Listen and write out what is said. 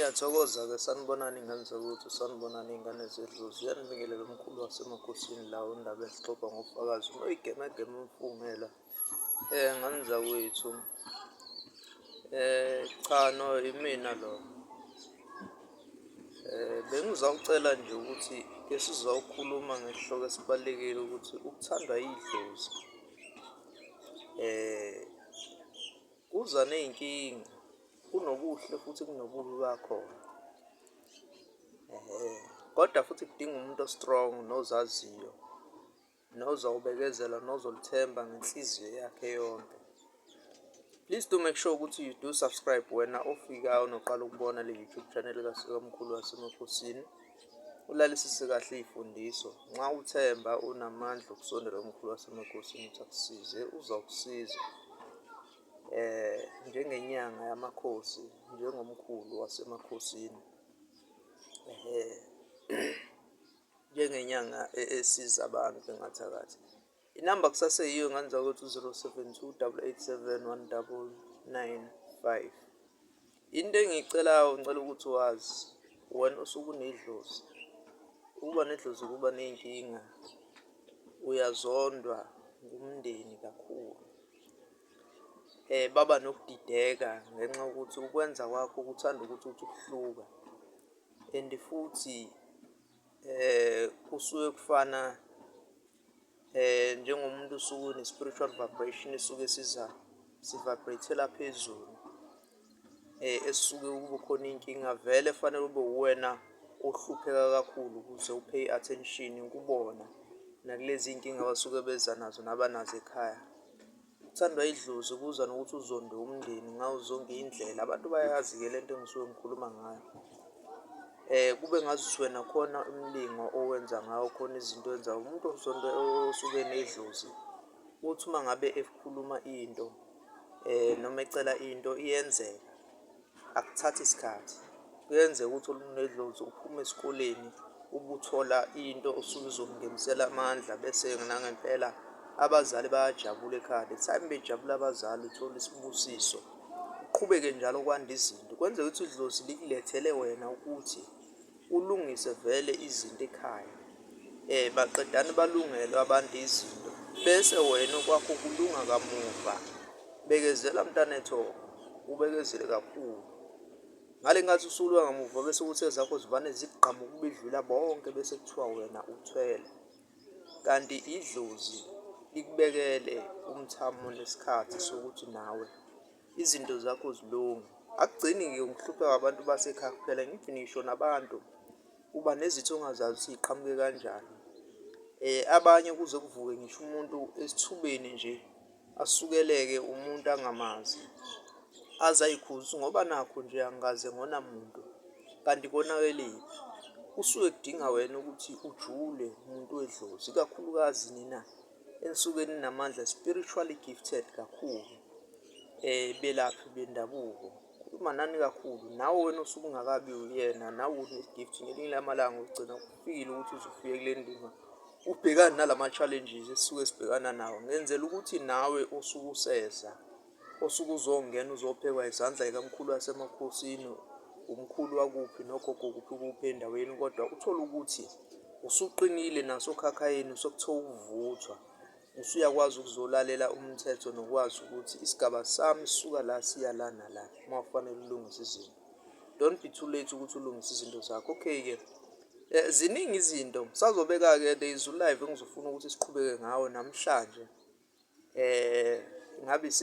Ngiyathokoza-ke sanibonani ingane zakuthi, sanibonani iy'ngane zedlozi. Yanibingelela umkhulu wasemakhosini la undaba ezixoxa ngofakazi noyigemegeme umfungela ngane zakwethu. Cha no imina lo. Bengizawucela nje ukuthi ke sizawukhuluma ngesihloko esibalulekile ukuthi ukuthandwa yidlozi kuza ney'nkinga, kunobuhle futhi kunobubi bakhona. Kodwa futhi kudinga umuntu o-strong nozaziyo, nozawubekezela, nozolithemba ngenhliziyo yakhe yonke. Please do make sure ukuthi you do subscribe wena ofikayo noqala ukubona le YouTube channel kaSikamkhulu wasemakhosini. Ulalisise kahle iy'fundiso. Nxa uthemba unamandla okusondela umkhulu wasemakhosini ukuthi akusize, uzawukusiza. Njengenyanga yamakhosi, njengomkhulu wasemakhosini. Njengenyanga esiza abantu bengathakathi. Inamba kusaseyiyo ngane zakwethu 072 887 1995. Into engiyicelayo ngicela ukuthi wazi wena osuke unedlozi. Ukuba nedlozi kuba ney'nkinga, uyazondwa ngumndeni kakhulu. Baba nokudideka ngenxa yokuthi ukwenza kwakho kuthanda ukuthi ukuhluka. And futhi kusuke kufana njengomuntu usuke une-spiritual vibration esuke sivibrate-ela phezulu. Esuke kube khona inkinga vele fanele ube uwena ohlupheka kakhulu ukuze upay attention kubona nakulezi inkinga abasuke beza nazo nabanazo ekhaya. Ukuthandwa idlozi kuza nokuthi uzonde umndeni ngawo zonke iy'ndlela. Abantu bayayazi-ke le nto engisuke ngikhuluma ngayo. Kube ngazuthi wena khona umlingo owenza ngawo, khona izinto owenzayo. Umuntu osuke enedlozi uthi uma ngabe ekhuluma into noma ecela into iyenzeka, akuthathi isikhathi. Kuyenzeka ukuthi olunedlozi uphume esikoleni ubuthola into osuke izokungenisela amandla bese nangempela abazali bayajabula ekhaya. The time bejabula abazali uthola isibusiso. Uqhubeke njalo kwanda izinto. Kwenzeka ukuthi idlozi likulethele wena ukuthi ulungise vele izinto ekhaya. Baqedane balungele abantu izinto. Bese wena okwakho kulunga kamuva. Bekezela mntanetho, ubekezele kakhulu. Ngale ngathi usulwa ngamuva bese kuthi ezakho zivane zikugqama ukuba idlula bonke bese kuthiwa wena uthwele. Kanti idlozi likubekele umthamo nesikhathi sokuthi nawe izinto zakho zilunge. Akugcini-ke ukuhlupheka abantu basekhaya kuphela, ngithi ngisho nabantu uba nezitho ongazazi ukuthi ziqhamuke kanjani. Abanye kuze kuvuke ngisho umuntu esithubeni nje asukeleke umuntu angamazi. Aze ayikhuze ngoba nakho nje angikaze ngona muntu. Kanti konakeleni kusuke kudinga wena ukuthi ujule umuntu wedlozi. Ikakhulukazi nina enisuke ninamandla, spiritually gifted kakhulu. Belaphi bendabuko. Khuluma nani kakhulu. Nawe wena osuke ungakabi uyena, nawe une-gift. Ngelinye lamalanga ugcina kufikile ukuthi uzofika kule ndima ubhekane nalama-challenges esisuke sibhekana nawo. Ngenzela ukuthi nawe osuke useza, osuke uzongena uzophekwa izandla zikamkhulu wasemakhosini, umkhulu wakuphi nogogo kuphi endaweni, kodwa uthole ukuthi usuqinile nasokhakhayeni, usokuthola ukuvuthwa. Usuyakwazi ukuzolalela umthetho nokwazi ukuthi isigaba sami sisuka la siya la nala uma kufanele ulungise izinto. Don't be too late ukuthi ulungise izinto zakho. Okay-ke, ziningi izinto. Sazobeka-ke there is ulive engizofuna ukuthi siqhubeke ngawo namhlanje. Ngabe